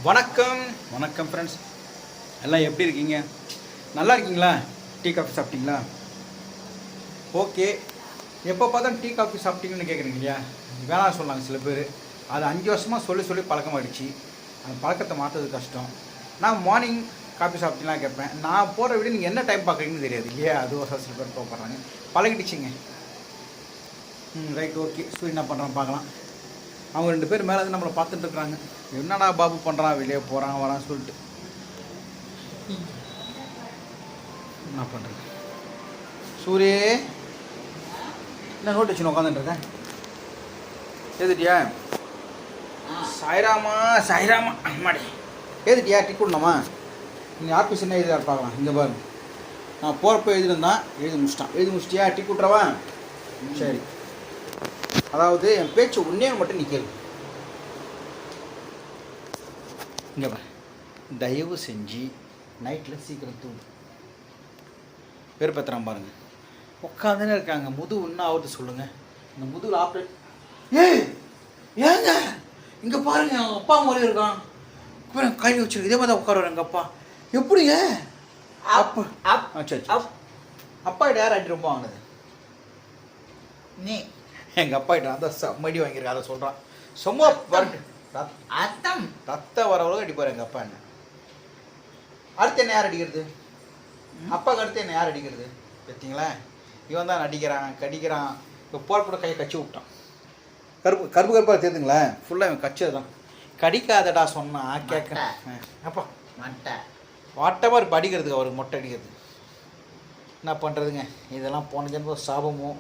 வணக்கம் வணக்கம் ஃப்ரெண்ட்ஸ், எல்லாம் எப்படி இருக்கீங்க? நல்லா இருக்கீங்களா? டீ காஃபி சாப்பிட்டீங்களா? ஓகே. எப்போ பார்த்தா டீ காஃபி சாப்பிட்டீங்கன்னு கேட்குறீங்க இல்லையா? வேணாம் சொன்னாங்க சில பேர். அது 5 வருஷமாக சொல்லி பழக்கமாகிடுச்சு. அந்த பழக்கத்தை மாற்றுறது கஷ்டம். நான் மார்னிங் காஃபி சாப்பிட்டீங்களா கேட்பேன். நான் போகிற விட நீங்கள் என்ன டைம் பார்க்குறீங்கன்னு தெரியாது இல்லையா? அது ஒரு சில பேர் கோவப்படுறாங்க. பழகிடுச்சிங்க. Right, okay. சூரிய என்ன பண்ணுறான் பார்க்கலாம். அவங்க 2 பேர் மேலே நம்மளை பார்த்துட்டு இருக்கிறாங்க. என்னடா பாபு பண்ணுறான், வெளியே போகிறான் வரான்னு சொல்லிட்டு. என்ன பண்ணுறது? சூரிய என்ன நோட் வச்சு உட்காந்துட்டுருக்கேன். ஏதுட்டியா? சாய்ராமா சாய்ராமா அம்மாடி. ஏதுட்டியா? டிக் கொடுணுமா? நீங்கள் ஆஃபீஸ் என்ன எழுதி பார்க்கலாம். இங்கே பாருங்க, நான் போகிறப்ப எழுதிருந்தான், எழுதி முடிச்சிட்டியா? டிக் விட்றவா? சரி. அதாவது என் பேச்சு உன்னே மட்டும் நீ கேளு. இங்கே பாரு, தயவு செஞ்சு நைட்டில் சீக்கிரம் தூங்கு. வெறுப்பத்துறான் பாருங்க. உட்காந்துன்னு இருக்காங்க. முதுகு இன்னும் ஆகுது சொல்லுங்கள். இந்த முதுகில் ஆப்ரேட். ஏங்க இங்கே பாருங்க, எங்கள் அப்பா மாதிரி இருக்கான். கை வச்சிருக்கு. இதே மாதிரி தான் உட்காருவார் எங்கள் அப்பா. எப்படிங்க? அப்பா சரி. அப்பா கிட்ட யார் அடி ரொம்ப வாங்கினது? நீ எங்கள் அப்பா கிட்ட அதான் செம்மடி வாங்கியிருக்கேன். அதை சொல்கிறான். சும்மா வரட்டு அர்த்தம் ரத்தம் வரவளவு அடிப்பார் எங்கள் அப்பா. என்ன அடுத்து என்ன யார் அடிக்கிறது? அப்பாவுக்கு அடுத்து என்ன யார் அடிக்கிறது? பார்த்தீங்களா? இவன் தான் அடிக்கிறான் கடிக்கிறான். இப்போ போகிறப்பட கையை கச்சி விட்டான். கருப்பாக தெரியுதுங்களேன். ஃபுல்லாக இவன் கச்சது தான். கடிக்காதடா சொன்னா கேட்க. அப்பா மட்டை வாட்டமாக இருப்ப அடிக்கிறதுக்கு, அவருக்கு மொட்டை அடிக்கிறது. என்ன பண்ணுறதுங்க? இதெல்லாம் போன ஜென்ம சாபமோ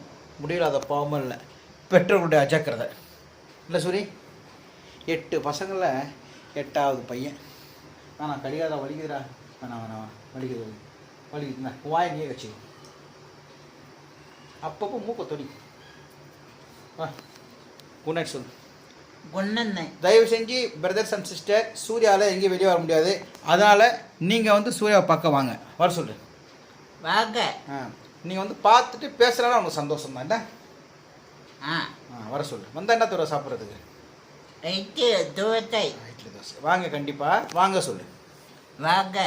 முடியலாத பாவமும் இல்லை, பெற்றோர்களுடைய அஜாக்கிரதை இல்லை சூரி. 8 பசங்களில் 8வது பையன். நான் கடிக்காத வலிக்குதுடா. வேணாம் வலிக்குதுண்ணா வாய் நீயே கட்சி. அப்பப்போ மூக்க தொடி. குட் நைட் சொல்லு. குண்ணை தயவு செஞ்சு பிரதர்ஸ் அண்ட் சிஸ்டர், சூர்யாவில் எங்கேயும் வெளியே வர முடியாது. அதனால் நீங்கள் சூர்யாவை பார்க்க வாங்க. வர சொல்லு. வாங்க. நீங்கள் பார்த்துட்டு பேசுகிறாலும் அவனுக்கு சந்தோஷம் தான். என்ன வர சொல்லு. வந்தால் என்ன தூரம் சாப்பிட்றதுக்கு? இட்லி தோசை. இட்லி தோசை வாங்க, கண்டிப்பாக வாங்க சொல்லு. வாங்க.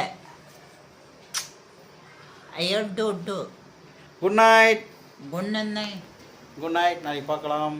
ஐயோ டூ குட் நைட். குண்ணை. Good night. நாளைக்கு பார்க்கலாம்.